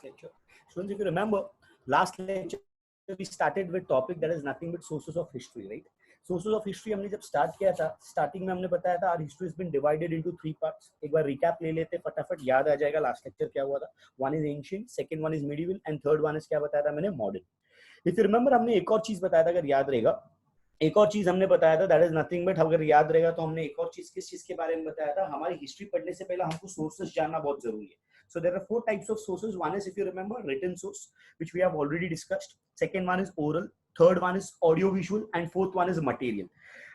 lecture. Students, if you remember, last lecture we started with topic that is nothing but sources of history, right? Sources of history हमने जब start किया था, starting में हमने बताया था our history has been divided into 3 parts. एक बार recap ले लेते फटाफट, याद आ जाएगा last lecture क्या हुआ था. One is ancient, second one is medieval, and third one is क्या बताया था मैंने modern. If you remember, हमने एक और चीज बताया था, अगर याद रहेगा, एक और चीज हमने बताया था, दैट इज नथिंग बट, अगर याद रहेगा तो हमने एक और चीज किस चीज के बारे में बताया था, हमारी हिस्ट्री पढ़ने से पहले हमको सोर्सेस जानना बहुत जरूरी है. So there are 4 types of sources. One is, if you remember, written source, which we have already discussed. Second one is oral. Third one is audio visual, and fourth one is material.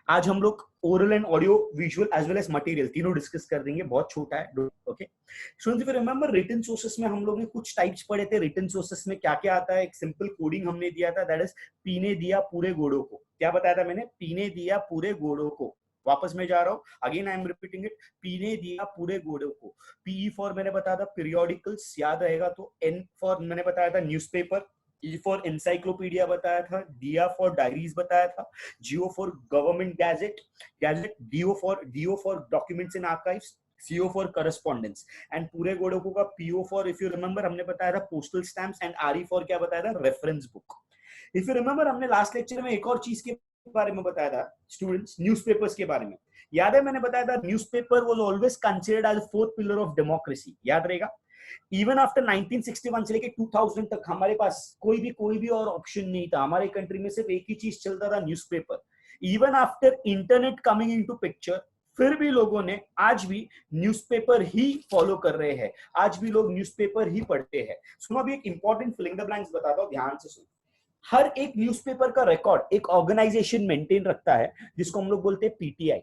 आज हम लोग oral and audio visual as well as material तीनों discuss कर देंगे, बहुत छोटा है. Okay students, if you remember, written sources में हम लोग ने कुछ टाइप्स पढ़े थे. रिटन सोर्सेस में क्या क्या आता है, एक सिंपल कोडिंग हमने दिया था, दैट इज पीने दिया पूरे घोड़ों को. क्या बताया था मैंने? पीने दिया पूरे घोड़ों को. वापस मैं जा रहा हूं, again I am repeating it, पीने दिया पूरे घोड़ों को. पीई फॉर मैंने बताया था पीरियोडिकल्स, याद रहेगा तो. एन फॉर मैंने बताया था न्यूज़पेपर. ई फॉर एनसाइक्लोपीडिया बताया था. डीआर फॉर डायरीज बताया था. GO for government gazette. DO for documents in archives. CO for correspondence. And पूरे घोड़ों को का PO for, if you remember, हमने बताया था postal stamps. And RE for क्या बताया था? Reference book. If you remember, हमने लास्ट लेक्चर में एक और चीज के बारे में बताया था स्टूडेंट्स, न्यूज़पेपर्स के बारे में. याद है मैंने बताया था newspaper was always considered as fourth pillar of democracy. याद रहेगा. इवन आफ्टर 1961 से लेके 2000 तक हमारे पास कोई भी और ऑप्शन नहीं था. हमारे कंट्री में सिर्फ एक ही चीज चलता था, newspaper. Even after internet coming into picture, फिर भी लोगों ने आज भी न्यूज़पेपर ही फॉलो कर रहे हैं. आज भी लोग न्यूज़पेपर ही पढ़ते हैं. सुनो, अभी एक इंपॉर्टेंट फिलिंग द ब्लैंक्स बताता हूं, ध्यान से सुनो. हर एक न्यूज़पेपर का रिकॉर्ड एक ऑर्गेनाइजेशन मेंटेन रखता है, जिसको हम लोग बोलते हैं PTI.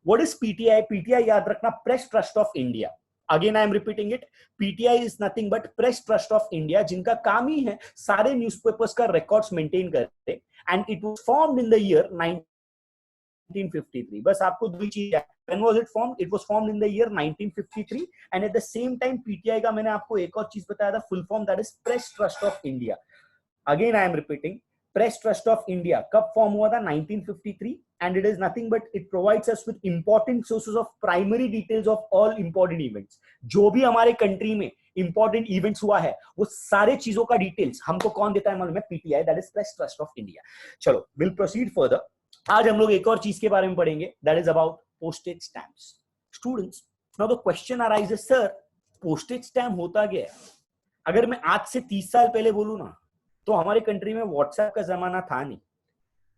What is PTI? PTI याद रखना, press trust of India. Again I am repeating it, PTI is nothing but press trust of India, जिनका काम ही है सारे न्यूज़पेपर्स का रिकॉर्ड्स मेंटेन करते. And it was formed in the year 1953. बस आपको दो चीज है. When was it formed? It was formed in the year 1953. And at the same time, PTI का मैंने आपको एक और चीज बताया था, full form, that is Press Trust of India. Again I am repeating, Press Trust of India कब form हुआ था? 1953. And it is nothing but it provides us with important sources of primary details of all important events. जो भी हमारे country में important events हुआ है, वो सारे चीजों का डिटेल्स हमको कौन देता है मालूम है? PTI, that is Press Trust of India. चलो, we'll proceed further. आज हम लोग एक और चीज के बारे में पढ़ेंगे, that is about postage stamps. Students, now the question arises, sir, postage stamp होता क्या है? अगर मैं आज से 30 साल पहले बोलूं ना, तो हमारे कंट्री में व्हाट्सएप का जमाना था नहीं,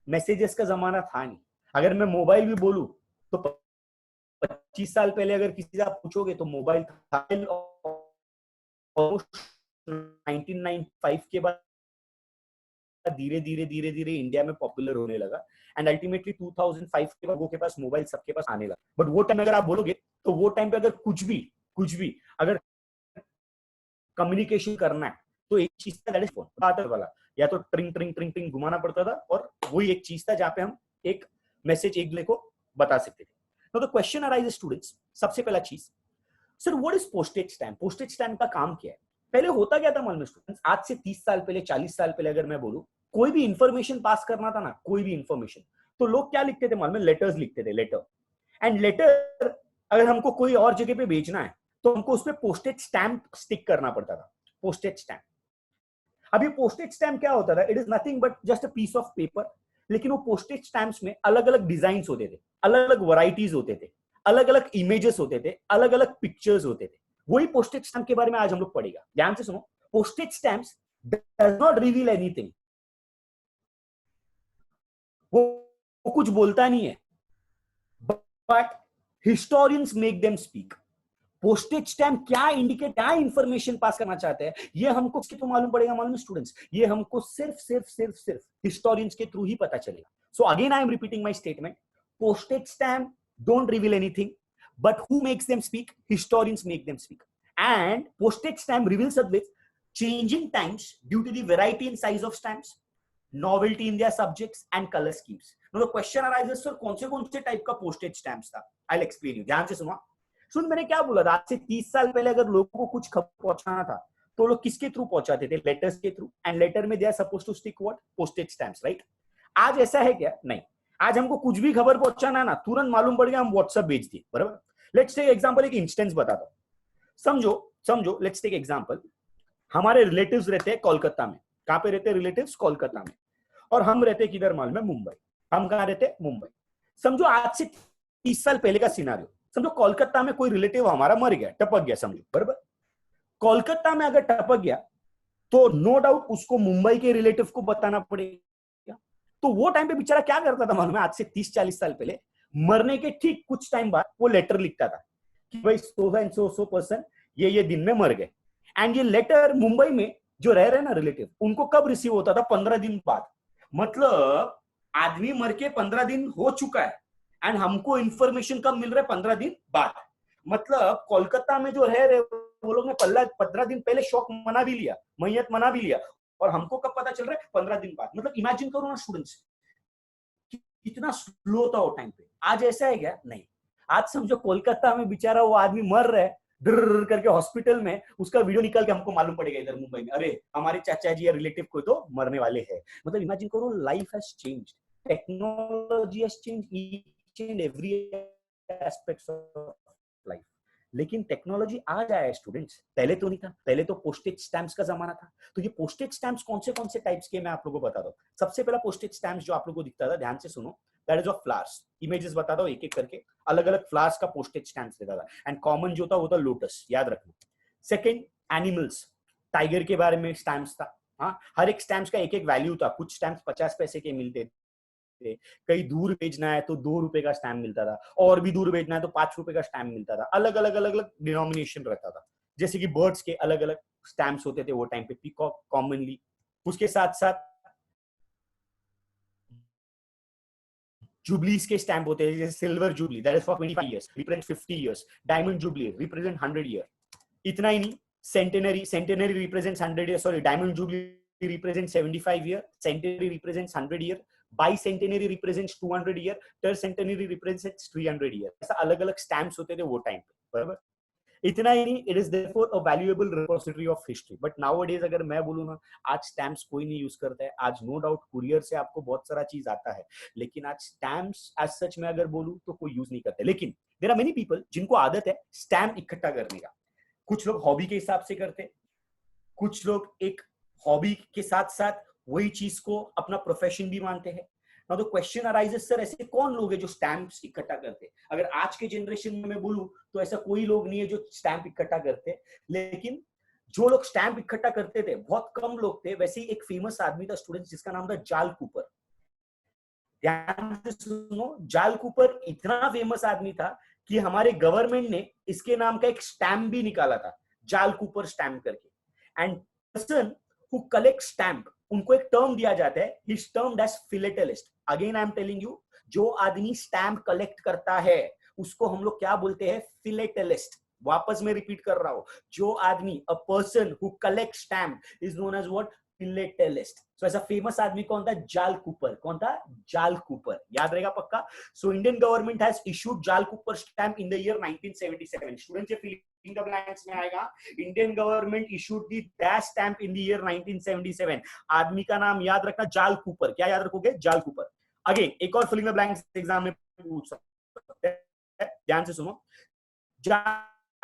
मैसेजेस का जमाना था नहीं. अगर मैं मोबाइल भी बोलूं तो 25 साल पहले अगर किसी से आप पूछोगे तो मोबाइल था. 1995 के बाद धीरे धीरे इंडिया में पॉपुलर होने लगा. एंड अल्टीमेटली 2005 के बाद लोगों के पास मोबाइल सबके पास आने लगा. बट वो टाइम अगर आप बोलोगे तो वो टाइम पे अगर कुछ भी अगर कम्युनिकेशन करना है तो एक चीज था, दैट इज फोन. बात वाला या तो ट्रिंग ट्रिंग ट्रिंग ट्रिंग घुमाना पड़ता था, और वही एक चीज था जहां पे हम एक मैसेज एक दूसरे को बता सकते थे. तो द क्वेश्चन अराइजेस स्टूडेंट्स, सबसे पहला चीज, sir what is postage stamp? Postage stamp का काम क्या है? पहले होता क्या था मालूम है स्टूडेंट्स? आज से 30 साल पहले, 40 साल पहले अगर मैं बोलूं, कोई भी इंफॉर्मेशन पास करना था ना, कोई भी इंफॉर्मेशन, तो लोग क्या लिखते थे मालूम है? लेटर्स लिखते थे, लेटर. एंड लेटर अगर हमको कोई और जगह पे भेजना है तो हमको उस पर पोस्टेज स्टैम्प स्टिक करना पड़ता था. Postage stamp. अभी पोस्टेज स्टैम्प क्या होता था? It is nothing but just a piece of paper. लेकिन वो पोस्टेज स्टैम्प्स में अलग अलग डिजाइन होते थे, अलग अलग वैरायटीज होते थे, अलग अलग इमेजेस होते थे, अलग अलग पिक्चर्स होते थे. वही पोस्टेज स्टैम्प के बारे में आज हम लोग पढ़ेगा. ध्यान से सुनो. Postage stamps does not reveal anything. वो कुछ बोलता नहीं है, but historians make them speak. Postage stamp क्या इंडिकेट, क्या इंफॉर्मेशन पास करना चाहते हैं, ये हमको किसके थ्रू मालूम पड़ेगा मालूम स्टूडेंट्स? ये हमको सिर्फ हिस्टोरियंस के थ्रू ही पता चलेगा. So again I am repeating my statement, postage stamp don't reveal anything, but who makes them speak? Historians make them speak. And postage stamp reveals us with changing times due to the variety and size of stamps, novelty in their subjects and color schemes. Now the question arises, sir, कौन से type का postage stamps था? I'll explain you. ध्यान से सुनो. सुन, मैंने क्या बोला था? आज से 30 साल पहले अगर लोगों को कुछ खबर पहुंचाना था तो लोग किसके थ्रू पहुंचाते थे? लेटर्स के थ्रू. एंड लेटर में they are supposed to stick what? Postage stamps, right? आज ऐसा है क्या? नहीं. आज हमको कुछ भी खबर पहुंचाना है ना, तुरंत मालूम पड़ गया, हम व्हाट्सएप भेज दिए, बराबर. लेट्स टेक एग्जांपल, एक इंस्टेंस बताता हूं. समझो, लेट्स टेक एग्जांपल. हमारे रिलेटिव्स रहते हैं कोलकाता में। कहां पे रहते हैं रिलेटिव्स? कोलकाता में। और हम रहते हैं किधर मालूम है? मुंबई। हम कहां रहते हैं? मुंबई। समझो आज से 30 साल पहले का सिनारियो। समझो कोलकाता में कोई रिलेटिव हमारा मर गया, टपक गया, समझो, बराबर। कोलकाता में अगर टपक गया तो नो डाउट उसको मुंबई के रिलेटिव को बताना पड़ेगा। तो वो टाइम पे बेचारा क्या करता था मालूम है? आज से 30-40 साल पहले मरने के ठीक कुछ टाइम बाद वो लेटर लिखता था कि भाई सो एंड सो पर्सन ये दिन में मर गए। एंड ये लेटर मुंबई में जो रह रहे ना रिलेटिव, उनको कब रिसीव होता था? 15 दिन बाद। मतलब आदमी मर के 15 दिन हो चुका है एंड हमको इंफॉर्मेशन कब मिल रहा है? 15 दिन बाद। मतलब कोलकाता में जो रह रहे वो लोग ने 15 दिन पहले शौक मना भी लिया, मैयत मना भी लिया, और हमको कब पता चल रहा है? 15 दिन बाद। मतलब इमेजिन करो ना स्टूडेंट्स, कितना स्लो था वो टाइम पे। आज ऐसा है क्या? नहीं। आज समझो कोलकाता में बेचारा वो आदमी मर रहा है, डर करके हॉस्पिटल में, उसका वीडियो निकाल के हमको मालूम पड़ेगा इधर मुंबई में, अरे हमारे चाचा जी या रिलेटिव को तो मरने वाले हैं। मतलब इमेजिन करो, life has changed, technology has changed each and every aspects of life. लेकिन टेक्नोलॉजी आ जाए है स्टूडेंट्स, पहले तो नहीं था। पहले तो पोस्टेज स्टैम्प्स का जमाना था। तो ये पोस्टेज स्टैम्प्स कौन से टाइप्स के, मैं आप लोगों को बता दूं। सबसे पहला पोस्टेज स्टैम्प्स जो आप लोगों को दिखता था, ध्यान से सुनो, that is of flowers. Images बता दो एक एक करके, अलग अलग फ्लावर्स का पोस्टेज स्टैम्प्स देता था। एंड कॉमन जो था वो था लोटस, याद रखना। सेकेंड, एनिमल्स, टाइगर के बारे में स्टैम्प्स था। हाँ, हर एक स्टैम्प्स का एक एक वैल्यू था। कुछ स्टैम्प्स 50 पैसे के मिलते थे, कहीं दूर भेजना है तो 2 रुपए का स्टैम्प मिलता था, और भी दूर भेजना है तो 5 रुपए का स्टैम्प मिलता था। अलग अलग अलग अलग डिनोमिनेशन रहता था। जैसे कि बर्ड्स के अलग अलग स्टैम्प्स होते थे वो टाइम पे, पीकॉक कॉमनली। उसके साथ साथ जुबलीज के स्टैम्प होते हैं, जैसे silver jubilee, that is for 25 years, represent 50 years. Diamond jubilee represent 100 year. इतना ही नहीं, centenary represents 100 year, sorry, diamond jubilee represents 75 year, centenary represents 100 year, bicentenary represents 200 year, tercentenary represents 300 year। ऐसा अलग अलग स्टैम्प्स होते थे वो टाइम पे, बराबर। इतना ही नहीं, it is therefore a valuable repository of history. But nowadays अगर मैं बोलूं ना, आज स्टैम्प्स कोई नहीं यूज करता है। आज नो डाउट कुरियर से आपको बहुत सारा चीज आता है, लेकिन आज स्टैम्प्स एज सच मैं अगर बोलूं तो कोई यूज नहीं करते। लेकिन देयर आर मेनी पीपल जिनको आदत है स्टैम्प इकट्ठा करने का। कुछ लोग हॉबी के हिसाब से करते, कुछ लोग एक हॉबी के साथ साथ वही चीज को अपना प्रोफेशन भी मानते हैं। Now the question arises, sir ऐसे कौन लोग हैं जो स्टैम्प्स इकट्ठा करते हैं? अगर आज के जनरेशन में मैं बोलूं तो ऐसा कोई लोग नहीं है जो स्टैम्प इकट्ठा करते, लेकिन जो लोग स्टैम्प इकट्ठा करते थे बहुत कम लोग थे। वैसे ही एक फेमस आदमी था स्टूडेंट, जिसका नाम था जाल कूपर। ध्यान से सुनो, जाल कूपर इतना फेमस आदमी था कि हमारे गवर्नमेंट ने इसके नाम का एक स्टैम्प भी निकाला था, जाल कूपर स्टैम्प करके। And person who collect stamp, उनको एक टर्म दिया जाता है, he is termed as philatelist. Again I am telling you, जो आदमी स्टैम्प कलेक्ट करता है उसको हम लोग क्या बोलते हैं? फिलेटेलिस्ट। वापस में रिपीट कर रहा हूं, जो आदमी, a person who collect stamp is known as what? Philatelist. So ऐसा फेमस आदमी कौन था? जाल कूपर। कौन था? जाल कूपर। याद रहेगा पक्का। So Indian government has issued Jal Cooper stamp in the year 1977। Students, ये फिलिंग द ब्लैंक्स में आएगा। Indian government issued the dash stamp in the year 1977। आदमी का नाम याद रखना, जाल कूपर। क्या याद रखोगे? जाल कूपर। अगेन एक और फिलिंग द ब्लैंक्स एग्जाम में पूछ सकते हैं, ध्यान से सुनो।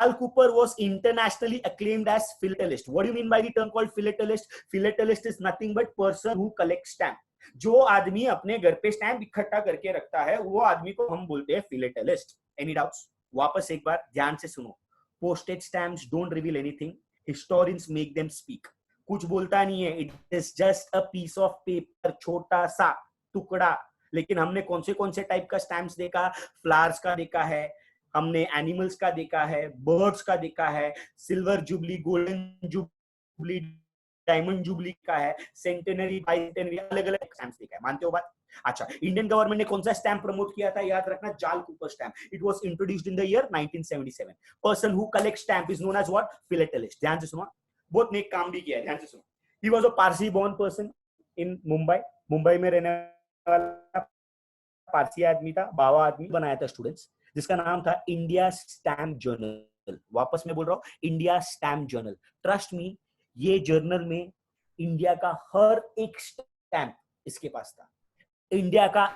Jal Cooper was internationally acclaimed as philatelist. What do you mean by the term called philatelist? Philatelist is nothing but person who collects stamp. जो आदमी अपने घर पे स्टैम्प इकट्ठा करके रखता है वो आदमी को हम बोलते हैं फिलेटेलिस्ट। Any doubts? वापस एक बार ध्यान से सुनो। Postage stamps don't reveal anything, historians make them speak. कुछ बोलता नहीं है, it is just a piece of paper, छोटा सा टुकड़ा। लेकिन हमने कौन से टाइप का स्टैम्प्स देखा? फ्लावर्स का देखा है, हमने एनिमल्स का देखा है, बर्ड्स का देखा है, silver jubilee, golden jubilee, diamond jubilee का है, सेंटेनरी, बाइसेंटेनरी, अलग अलग स्टैम्प्स देखा है। मानते हो बात? अच्छा, इंडियन गवर्नमेंट ने कौन सा स्टैम्प प्रमोट किया था? याद रखना, Jal Cooper stamp. It was introduced in the year 1977। Person who collect stamp is known as what? Philatelist. ध्यान से सुनो, बहुत नेक काम भी किया है, ध्यान से सुनो। He was a Parsi born person in Mumbai. Mumbai में रहने वाला पारसी आदमी था, बावा आदमी बनाया था स्टूडेंट्स, जिसका नाम था इंडिया स्टैम्प जर्नल। वापस मैं बोल रहा हूं, India stamp journal. Trust me, ये जर्नल में इंडिया का हर एक स्टैम्प इसके पास था। इंडिया का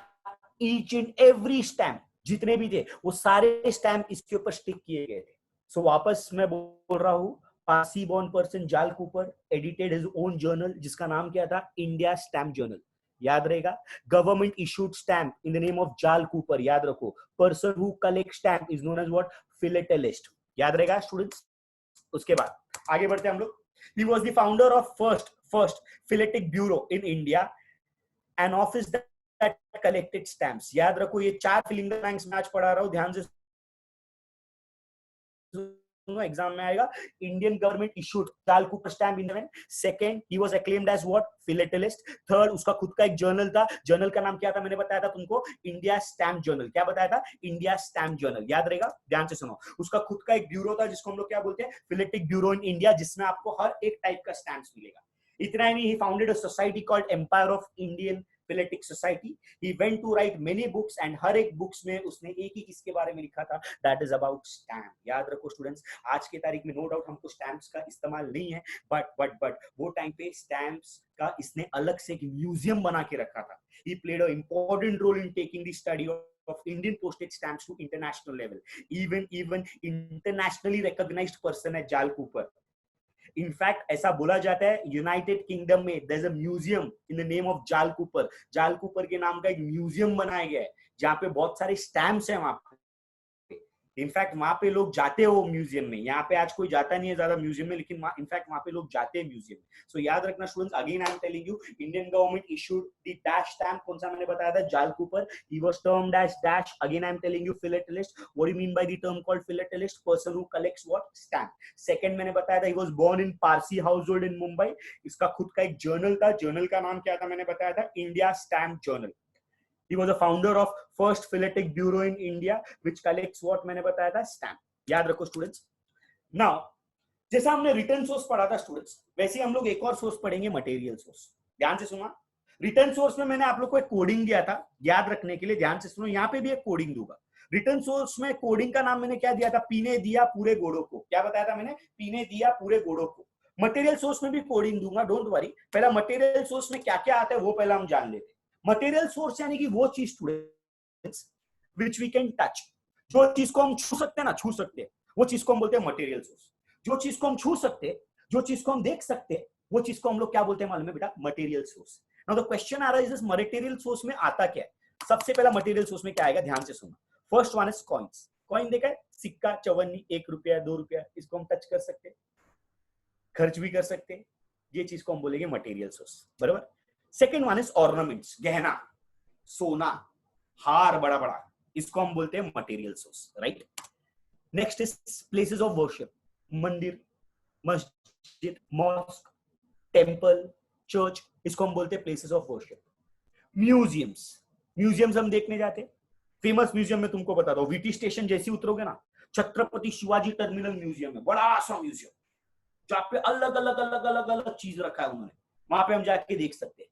ईच एंड एवरी स्टैम्प, जितने भी थे वो सारे स्टैम्प इसके ऊपर स्टिक किए गए थे। सो वापस मैं बोल रहा हूं, Parsi born person Jal Cooper edited his own journal जिसका नाम क्या था, इंडिया स्टैम्प जर्नल, याद रहेगा। Government issued stamp in the name of Jal Cooper, याद रखो। Person who collect stamp is known as what, philatelist, याद रहेगा स्टूडेंट्स। उसके बाद आगे बढ़ते हैं हम लोग। He was the founder of first philatelic bureau in India, an office that collected stamps, याद रखो। ये 4 फिलिंग द ब्लैंक्स मैं आज पढ़ा रहा हूं, ध्यान से एग्जाम में आएगा। Indian government issued Jal Cooper stamp in the second, he was acclaimed as what, philatelist. Third, उसका खुद का एक जर्नल था, जर्नल का नाम क्या था, मैंने बताया था तुमको, इंडिया स्टैम्प जर्नल। क्या बताया था, इंडिया स्टैम्प जर्नल, याद रहेगा, ध्यान से सुनो। उसका खुद का एक ब्यूरो था जिसको हम लोग क्या बोलते हैं, फिलेटिक ब्यूरो इन इंडिया, जिसमें आपको हर एक टाइप का स्टैम्प्स मिलेगा। इतना ही नहीं, he founded a society called empire of Indian philatelic society. He went to write many books, and हर एक बुक्स में उसने एक ही किसके बारे में लिखा था, दैट इज अबाउट स्टैम्प। याद रखो स्टूडेंट्स, आज के तारीख में नो डाउट हमको स्टैम्प्स का इस्तेमाल नहीं है, बट वो टाइम पे स्टैम्प्स का इसने अलग से एक म्यूजियम बना के रखा था। He played an important role in taking the study of Indian postage stamps to international level. Even internationally recognized person है जाल कूपर। इनफैक्ट ऐसा बोला जाता है यूनाइटेड किंगडम में there is a museum in the name of Jal Cooper. Jal Cooper के नाम का एक म्यूजियम बनाया गया है जहाँ पे बहुत सारे स्टैम्प्स हैं वहां पे। इनफैक्ट वहां पे लोग जाते हो म्यूजियम में, यहाँ पे आज कोई जाता नहीं है ज्यादा म्यूजियम में, लेकिन इनफैक्ट वहां पे लोग जाते हैं म्यूजियम में। सो याद रखना students, again I am telling you, Indian government issued the dash stamp, कौन सा मैंने बताया था, Jal Cooper. He was termed as dash, again I am telling you, philatelist. What do you mean by the term called philatelist, person who collects what, stamp. Second मैंने बताया था, he was born in Parsi household in Mumbai. इसका खुद का एक journal था, journal का नाम क्या था, मैंने बताया था, India stamp journal. He was a founder of first philetic bureau in India, which collects what मैंने बताया था, stamp। याद रखो स्टूडेंट्स। नाउ जैसा हमने रिटर्न सोर्स पढ़ा था स्टूडेंट्स, वैसे ही हम लोग एक और सोर्स पढ़ेंगे, मटेरियल सोर्स। ध्यान से सुना, रिटर्न सोर्स में मैंने आप लोग को एक कोडिंग दिया था याद रखने के लिए, ध्यान से सुनो, यहाँ पे भी एक कोडिंग दूंगा। रिटर्न सोर्स में कोडिंग का नाम मैंने क्या दिया था, पीने दिया पूरे घोड़ों को। क्या बताया था मैंने, पीने दिया पूरे घोड़ों को। मटेरियल सोर्स में भी कोडिंग दूंगा, डोंट वरी। पहला मटेरियल सोर्स में क्या क्या आता है वो पहला हम जान लेते हैं। मटेरियल सोर्स यानी कि वो चीज students which we can touch, जो चीज को हम छू सकते हैं ना, छू सकते हैं, वो चीज को हम बोलते हैं मटेरियल सोर्स। जो चीज को हम छू सकते हैं, जो चीज को हम देख सकते हैं, वो चीज को हम लोग क्या बोलते हैं मालूम है बेटा, material source. Now the question आ रहा है, इस मटेरियल सोर्स में आता क्या है। सबसे पहला मटेरियल सोर्स में क्या आएगा, ध्यान से सुनना। First one is coins. Coin देखा है, सिक्का, चवन्नी, 1 रुपया 2 रुपया, इसको हम टच कर सकते हैं, खर्च भी कर सकते हैं, ये चीज को हम बोलेंगे मटेरियल सोर्स, बराबर। सेकेंड वन इज ऑर्नामेंट्स, गहना, सोना, हार बड़ा बड़ा, इसको हम बोलते हैं material source, right. Next is places of worship, मंदिर, मस्जिद, मॉस्क, टेंपल, चर्च, इसको हम बोलते हैं places of worship. Museums, museums हम देखने जाते हैं। फेमस म्यूजियम में तुमको बताता हूं, वीटी स्टेशन जैसे उतरोगे ना, छत्रपति शिवाजी टर्मिनल म्यूजियम है, बड़ा सा म्यूजियम जहाँ पे अलग अलग अलग अलग अलग चीज रखा है उन्होंने, वहां पे हम जाके देख सकते हैं।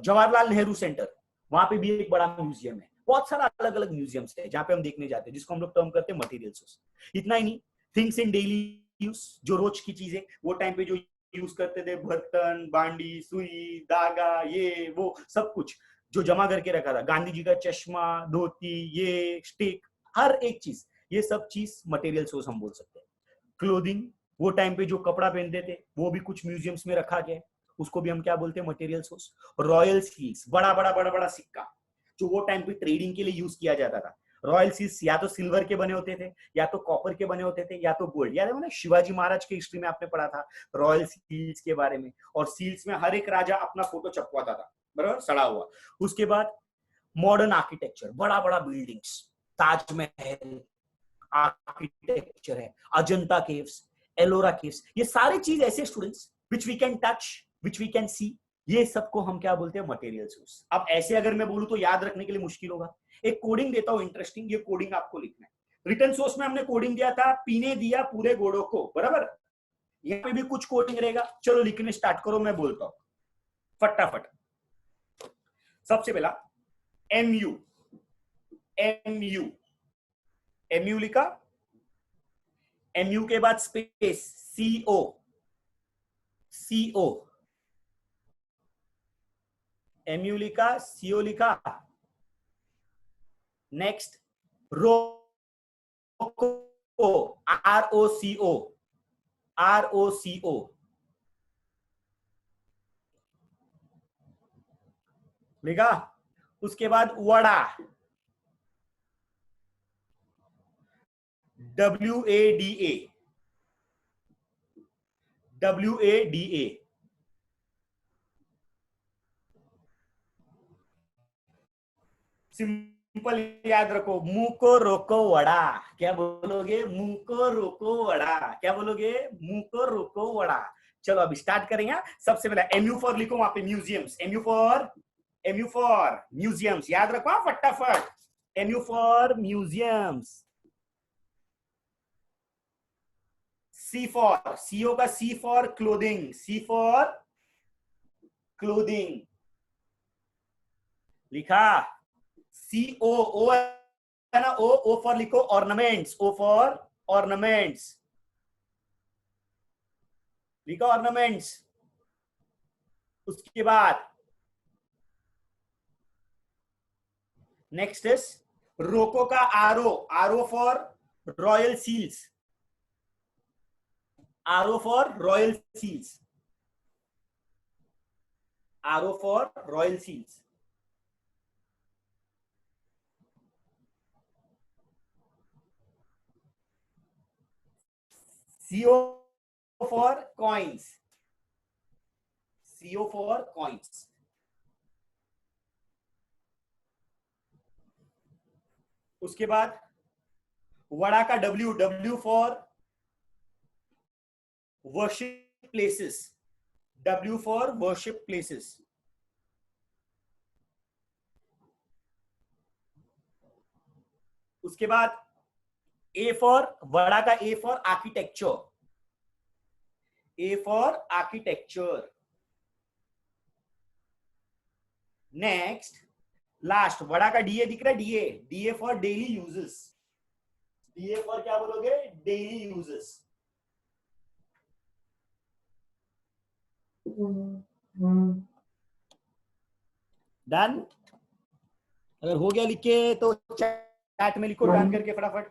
जवाहरलाल नेहरू सेंटर, वहां पे भी एक बड़ा म्यूजियम है। बहुत सारा अलग अलग म्यूजियम्स है जहाँ पे हम देखने जाते हैं, जिसको हम लोग टर्म करते हैं मटेरियल सोर्स। इतना ही नहीं, थिंग्स इन डेली यूज, जो रोज की चीजें, वो टाइम पे जो यूज करते थे, बर्तन, बांडी, सुई, धागा, ये वो सब कुछ जो जमा करके रखा था, गांधी जी का चश्मा, धोती, ये स्टिक, हर एक चीज, ये सब चीज मटेरियल सोर्स हम बोल सकते हैं। क्लोथिंग, वो टाइम पे जो कपड़ा पहनते थे वो भी कुछ म्यूजियम्स में रखा गया है, उसको भी हम क्या बोलते हैं, मटेरियल सोर्स। रॉयल सील्स, बड़ा बड़ा बड़ा बड़ा सिक्का, जो वो टाइम पे ट्रेडिंग के लिए यूज किया जाता था। रॉयल सील्स या तो सिल्वर के बने होते थे, या तो कॉपर के बने होते थे, या तो गोल्ड। याद है ना, शिवाजी महाराज की हिस्ट्री में आपने पढ़ा था रॉयल सील्स के बारे में, और सील्स में हर एक राजा अपना फोटो छपवाता था, बराबर, सड़ा हुआ। उसके बाद मॉडर्न आर्किटेक्चर, बड़ा बड़ा बिल्डिंग्स, ताजमहल आर्किटेक्चर है, अजंता केव्स, एलोरा केव्स, ये सारी चीज ऐसे students which we can touch, which we can see, ये सबको हम क्या बोलते हैं, मटेरियल सोर्स। अब ऐसे अगर मैं बोलूं तो याद रखने के लिए मुश्किल होगा, एक कोडिंग देता हूं इंटरेस्टिंग, ये कोडिंग आपको लिखना है। रिटर्न सोर्स में हमने कोडिंग दिया था, पीने दिया पूरे घोड़ों को, बराबर। यहाँ पे भी कुछ कोडिंग रहेगा, चलो लिखने स्टार्ट करो, मैं बोलता हूं फटाफट। सबसे पहला एमयू, एमयू, एमयू लिखा, एमयू के बाद स्पेस, सीओ, सीओ, एमयू लिखा, सीओ लिखा। नेक्स्ट रोको, ROCO, ROCO, लिखा। उसके बाद वड़ा, WADA, WADA। सिंपल याद रखो, मुंह को रोको वड़ा। क्या बोलोगे? मुंह को रोको वड़ा। क्या बोलोगे? मुंह को रोको वड़ा। चलो अभी स्टार्ट करेंगे। सबसे पहले MU फॉर लिखो वहां पे, म्यूजियम्स। MU फॉर म्यूजियम्स, याद रखो फटाफट। MU for museums. C for, CO का C for clothing, C for clothing, लिखा। CO है ना, O फॉर लिखो ऑर्नामेंट्स, O फॉर ऑर्नामेंट्स, लिखो ऑर्नामेंट्स। उसके बाद नेक्स्ट इज रोको का RO for royal seals, RO for royal seals, RO for royal seals. CO for coins, CO for coins. उसके बाद वड़ा का W for worship places, W for worship places. उसके बाद A फॉर वड़ा का A for architecture, A for architecture. Next last vada का DA दिख रहा है, DA for daily uses, DA for क्या बोलोगे? Daily uses. डन? अगर हो गया लिख के तो चैट में लिखो डन करके फटाफट।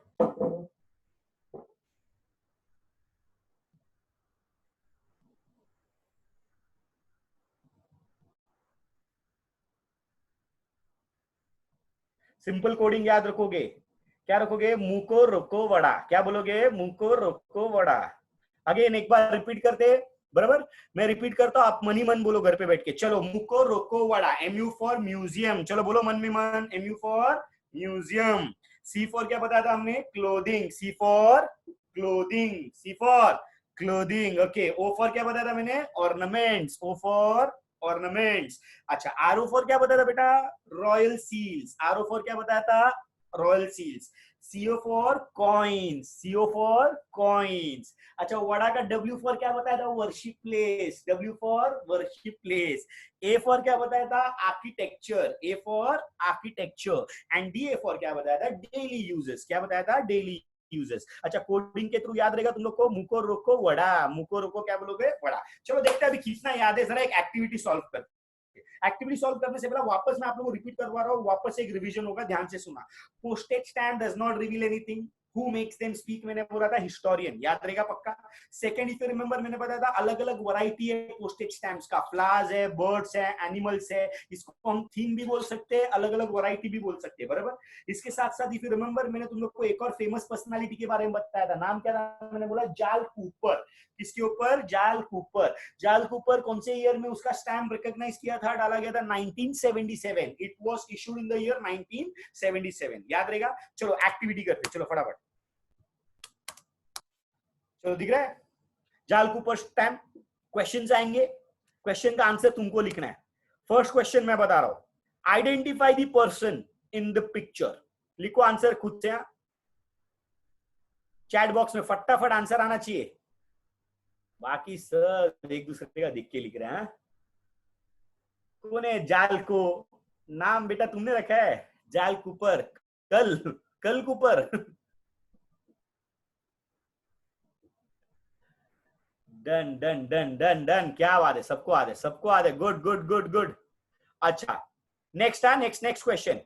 सिंपल कोडिंग याद रखोगे, क्या रखोगे? मुंह को रोको वड़ा। क्या बोलोगे? मुंह को रोको वड़ा। अगेन एक बार रिपीट करते, बराबर? मैं रिपीट करता हूं, आप मन ही मन बोलो घर पे बैठ के। चलो, मुंह को रोको वड़ा। MU फॉर म्यूजियम, चलो बोलो मन में मन, MU for museum. C for क्या बताया था हमने? Clothing, C for clothing, C for clothing. Okay, O for क्या बताया था मैंने? Ornaments, O for ornaments. अच्छा, RO फॉर क्या बताया था बेटा? रॉयल सील्स, RO फॉर क्या बताया था? Royal seals. CO for coins, CO for coins. अच्छा, वड़ा का W फॉर क्या बताया था? Worship place, W for worship place. A for क्या बताया था? Architecture, A for architecture. And DA for क्या बताया था? Daily uses. क्या बताया था? Daily uses. अच्छा, कोडिंग के थ्रू याद रहेगा तुम लोग को, मुंह को रोको वड़ा, मुंह को रोको क्या बोलोगे? वड़ा। चलो देखते हैं अभी कितना याद है, जरा एक एक्टिविटी सॉल्व कर। एक्टिविटी सॉल्व करने से पहले वापस मैं आप लोगों को रिपीट करवा रहा हूं, वापस एक रिवीजन होगा, ध्यान से सुना। Postage stamp does not reveal anything. Who makes them speak? मैंने बोला था हिस्टोरियन, याद रहेगा पक्का। सेकंड, इफ यू रिमेंबर, मैंने बताया था अलग अलग वैरायटी है पोस्टेज स्टैम्प्स का। फ्लावर्स है, बर्ड्स है, एनिमल्स है। इसको हम थीम भी बोल सकते हैं, अलग अलग वैरायटी भी बोल सकते हैं, बराबर। इसके साथ साथ इफ यू रिमेंबर, मैंने तुम लोग को एक और फेमस पर्सनालिटी के बारे में बताया था। नाम क्या था? मैंने बोला जाल कूपर। किसके ऊपर? जाल कूपर। जाल कूपर कौन से ईयर में उसका स्टैम्प रिकॉग्नाइज किया था, डाला गया था? 1977। It was issued in the year 1977, याद रहेगा। चलो एक्टिविटी करते, चलो फटाफट। चलो, दिख रहा है जाल कूपर स्टैम्प? क्वेश्चंस आएंगे, क्वेश्चन का आंसर तुमको लिखना है। फर्स्ट क्वेश्चन मैं बता रहा हूं, identify the person in the picture. लिखो आंसर खुद से, चैट बॉक्स में फटाफट आंसर आना चाहिए। बाकी सब एक दूसरे का देख के लिख रहे हैं। कौन है जाल को? नाम बेटा तुमने रखा है, जाल कूपर। कल Cooper. Done done done done done, क्या बात है, सबको आ दे, सबको आ दे। Good good good good. अच्छा, नेक्स्ट है, next question.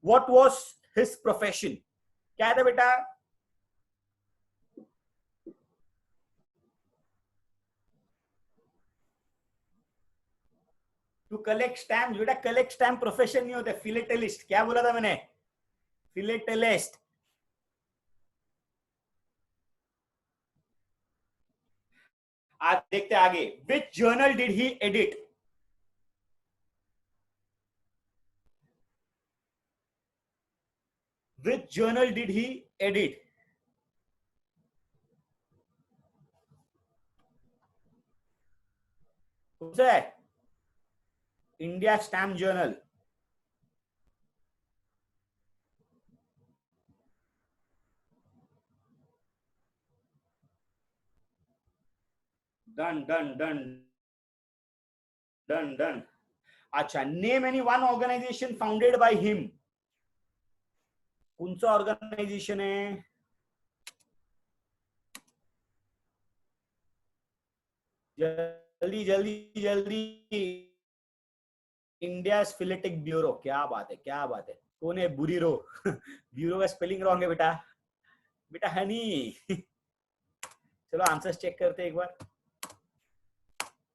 What was his profession? क्या था बेटा? टू कलेक्ट स्टैम्प, बेटा कलेक्ट स्टैम्प प्रोफेशन नहीं होता, फिलेटेलिस्ट। क्या बोला था मैंने? फिलेटेलिस्ट। आज देखते आगे, which journal did he edit? Which journal did he edit? कौन सा है? India stamp journal. Done done done done done. अच्छा, name any one organisation founded by him. कौन सा ऑर्गेनाइजेशन है? जल्दी जल्दी जल्दी। India philatelic bureau. क्या बात है, क्या बात है। कौन है? बुरीरो। ब्यूरो का स्पेलिंग रॉन्ग है बेटा। बेटा हनी। चलो आंसर्स चेक करते हैं एक बार।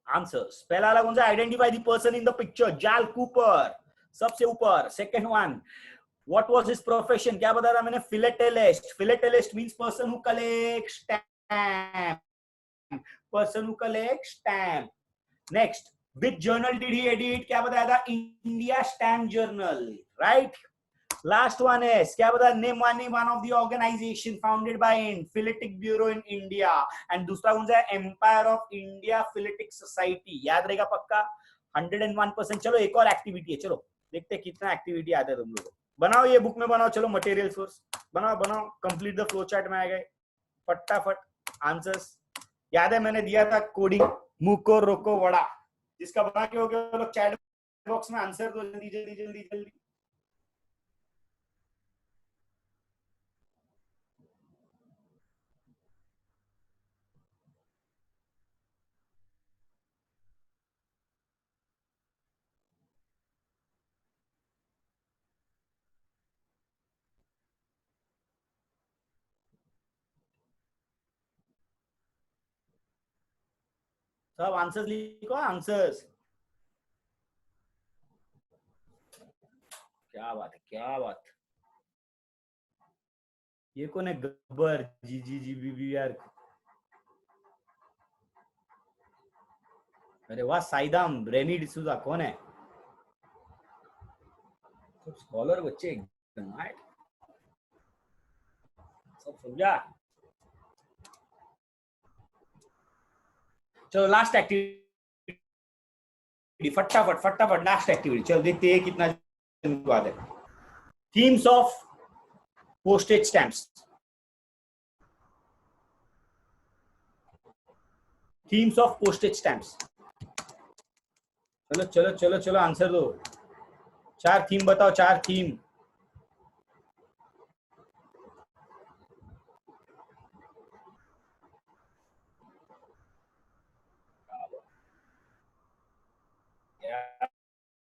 आंसर्स, पहला वाला कौन सा? Identify the person in the picture. Jal Cooper सबसे ऊपर। Second one, what was his profession? क्या बताया था मैंने? Philatelist. Philatelist means person who collects stamp. Person who collects stamp. Next, which journal did he edit? क्या बताया था? India stamp journal, right. Last one है, क्या बताया? Name one of the organisation founded by in philatelic bureau in India. And दूसरा कौन सा है? Empire of India philatelic society. याद रहेगा पक्का? 101%। चलो एक और एक्टिविटी है, चलो देखते हैं कितना एक्टिविटी आता है तुम लोगों को। बनाओ, ये बुक में बनाओ। चलो मटेरियल सोर्स बनाओ बनाओ। कंप्लीट द फ्लो चार्ट में आ गए फटाफट आंसर्स। याद है मैंने दिया था कोडिंग, मुको रोको वड़ा। जिसका बना के हो गया वो लोग चैट बॉक्स में आंसर दो जल्दी जल्दी जल्दी जल्दी। सब आंसर्स लिखो, आंसर्स। क्या बात है, क्या बात। ये कौन है? गब्बर जी जी जी बी बी आर। अरे वाह, साइदाम रेनी डिसूजा कौन है? सब स्कॉलर बच्चे एकदम, सब समझा। चलो लास्ट एक्टिविटी, फटाफट फटाफट लास्ट एक्टिविटी। चलो देखते हैं कितना बात है। Themes of postage stamps. Themes of postage stamps. चलो चलो चलो चलो आंसर दो। चार थीम बताओ, चार थीम।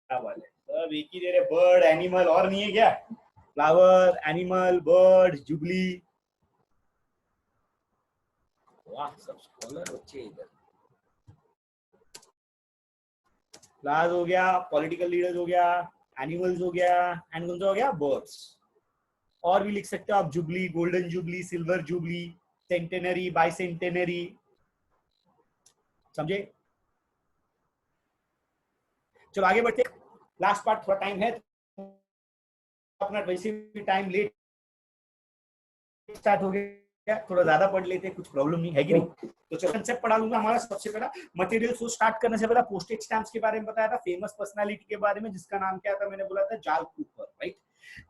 क्या बात है, सब एक ही दे रहे। बर्ड, एनिमल, और नहीं है क्या? Flower, animal, bird, jubilee. वाह, सब स्कॉलर बच्चे इधर। फ्लावर्स हो गया, पॉलिटिकल लीडर्स हो गया, एनिमल्स हो गया, एंड कौन सा हो गया? बर्ड्स। और भी लिख सकते हो आप, jubilee, golden jubilee, silver jubilee, centenary, bicentenary. समझे? चलो आगे बढ़ते। लास्ट पार्ट, थोड़ा टाइम है अपना, वैसे भी टाइम लेट स्टार्ट हो गया, थोड़ा ज्यादा पढ़ लेते, कुछ प्रॉब्लम नहीं है कि नहीं। तो चलो कंसेप्ट पढ़ा लूंगा हमारा। सबसे पहला मटेरियल सोर्स स्टार्ट करने से पहले पोस्टेज स्टैम्प्स के बारे में बताया था, फेमस पर्सनालिटी के बारे में जिसका नाम क्या था? मैंने बोला था जाल कूपर, राइट।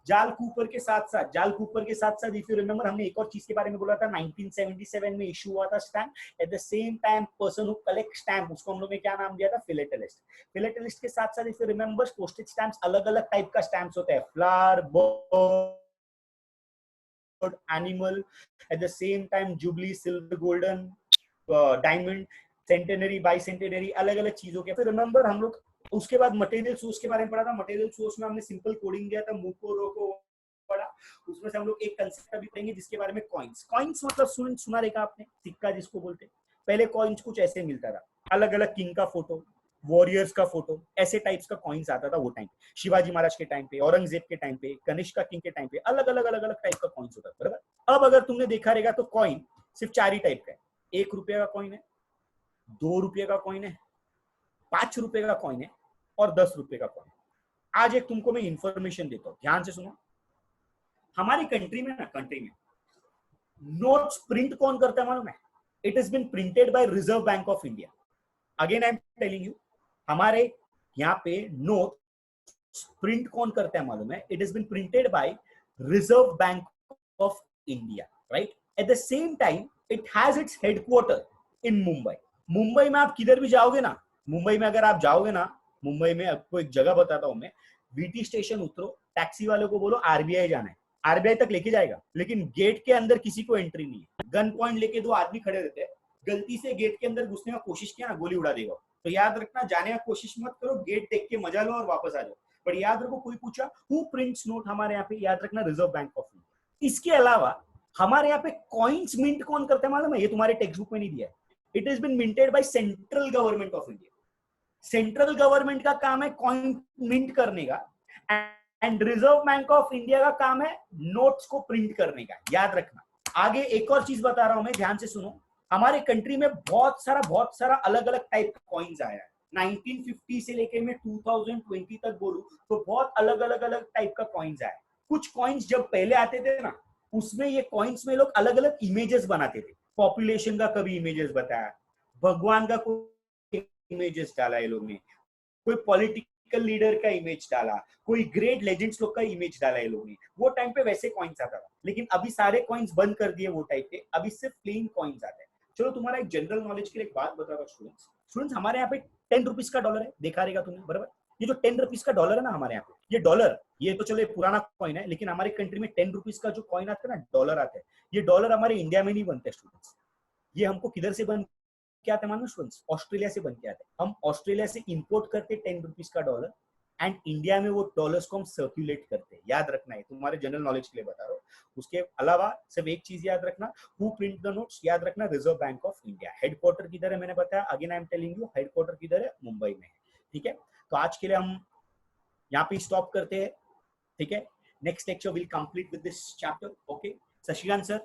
जाल कूपर के साथ साथ, जाल कूपर के साथ साथ इफ यू रिमेंबर, हमने एक और चीज के बारे में बोला था। 1977 में इशू हुआ था stamp. At the same time person who collect stamp, उसको हम लोग ने क्या नाम दिया था? फिलेटेलिस्ट। फिलेटेलिस्ट के साथ साथ if you remember, postage stamps अलग अलग टाइप का स्टैम्प्स होते हैं। Flower, bird, animal, at the same time jubilee, silver, golden, diamond, centenary, bicentenary, अलग अलग चीजों के। फिर रिमेंबर हम लोग उसके बाद मटेरियल सोर्स के बारे में पढ़ा था। मटेरियल सोर्स में हमने सिंपल कोडिंग दिया था, मुको रोको पढ़ा। उसमें से हम लोग एक कंसेप्ट अभी पढ़ेंगे जिसके बारे में कॉइन्स। कॉइन्स मतलब सुना रहेगा आपने, सिक्का जिसको बोलते हैं। पहले कॉइन्स कुछ ऐसे मिलता था, अलग अलग किंग का फोटो, वॉरियर्स का फोटो, ऐसे टाइप्स का कॉइन्स आता था वो टाइम पे, शिवाजी महाराज के टाइम पे, औरंगजेब के टाइम पे, कनिष्क किंग के टाइम पे, अलग अलग टाइप का कॉइन्स होता था, बराबर। अब अगर तुमने देखा रहेगा तो कॉइन सिर्फ 4 ही टाइप का है। 1 रुपये का कॉइन है, 2 रुपये का कॉइन है, 5 रुपये का कॉइन है और 10 रुपये का कॉइन। आज एक तुमको मैं इंफॉर्मेशन देता हूँ, ध्यान से सुनो। हमारी कंट्री में नोट्स प्रिंट कौन करता है मालूम है? It is been printed by reserve bank of India. Again I am telling you, हमारे यहाँ पे नोट प्रिंट कौन करता है मालूम है? It is been printed by reserve bank of India, right? At the same time it has its headquarter in Mumbai. Mumbai में आप किधर भी जाओगे ना, मुंबई में अगर आप जाओगे ना, मुंबई में आपको एक जगह बताता हूं मैं, वीटी स्टेशन उतरो, टैक्सी वाले को बोलो आरबीआई जाना है, आरबीआई तक लेके जाएगा, लेकिन गेट के अंदर किसी को एंट्री नहीं है। गन पॉइंट लेके 2 आदमी खड़े रहते हैं, गलती से गेट के अंदर घुसने का कोशिश किया ना, गोली उड़ा देगा। तो याद रखना, जाने का कोशिश मत करो, गेट देख के मजा लो और वापस आ जाओ। पर याद रखो, कोई पूछा हु प्रिंट्स नोट हमारे यहाँ पे, याद रखना रिजर्व बैंक ऑफ इंडिया। इसके अलावा हमारे यहाँ पे कॉइन्स मिंट कौन करता है मालूम है? ये तुम्हारे टेक्स्ट बुक में नहीं दिया है। It is been minted by central government of India. Central government का काम है कॉइन मिंट करने का, and reserve bank of India का काम है नोट्स को प्रिंट करने का। याद रखना। आगे एक और चीज बता रहा हूं मैं, ध्यान से सुनो। हमारे कंट्री में बहुत सारा अलग अलग टाइप का कॉइन्स आया है। 1950 से लेके मैं 2020 तक बोलूं तो बहुत अलग अलग टाइप का कॉइन्स आया है। कुछ कॉइन्स जब पहले आते थे ना, उसमें ये कॉइन्स में लोग अलग अलग इमेजेस बनाते थे। पॉपुलेशन का कभी इमेजेस बताया, भगवान का कोई इमेजेस डाला ये लोग ने, कोई पॉलिटिकल लीडर का इमेज डाला, कोई ग्रेट लेजेंड्स लोग का इमेज डाला ये लोग ने। वो टाइम पे वैसे कॉइन्स आता था, लेकिन अभी सारे कॉइन्स बंद कर दिए वो टाइप के, अभी सिर्फ प्लेन कॉइन्स आते हैं। चलो तुम्हारा एक जनरल नॉलेज के लिए एक बात बता रहा हूँ स्टूडेंट्स, हमारे यहाँ पे 10 रुपीज का डॉलर है, देखा रहेगा तुमने, बराबर? ये जो 10 रुपीज का डॉलर है ना हमारे यहाँ पे, ये डॉलर, ये तो चलो पुराना कॉइन है, लेकिन हमारे कंट्री में 10 रुपीज का जो कॉइन आता है ना, डॉलर आता है, ये डॉलर हमारे इंडिया में नहीं बनते स्टूडेंट्स। ये हमको किधर से बन के आते मालूम स्टूडेंट्स? ऑस्ट्रेलिया से बन के आते हैं। हम ऑस्ट्रेलिया से इंपोर्ट करते 10 रुपीज का डॉलर, एंड इंडिया में वो डॉलर्स को हम सर्कुलेट करते हैं। याद रखना है, तुम्हारे जनरल नॉलेज के लिए बता रहा हूँ। उसके अलावा सिर्फ एक चीज याद रखना, हु प्रिंट द नोट्स, याद रखना reserve bank of India. Headquarter किधर है मैंने बताया, again I am telling you, headquarter किधर है? मुंबई में है। ठीक है, तो आज के लिए हम यहाँ पे स्टॉप करते हैं। ठीक है, next lecture will complete with this chapter. Okay, Shashikant sir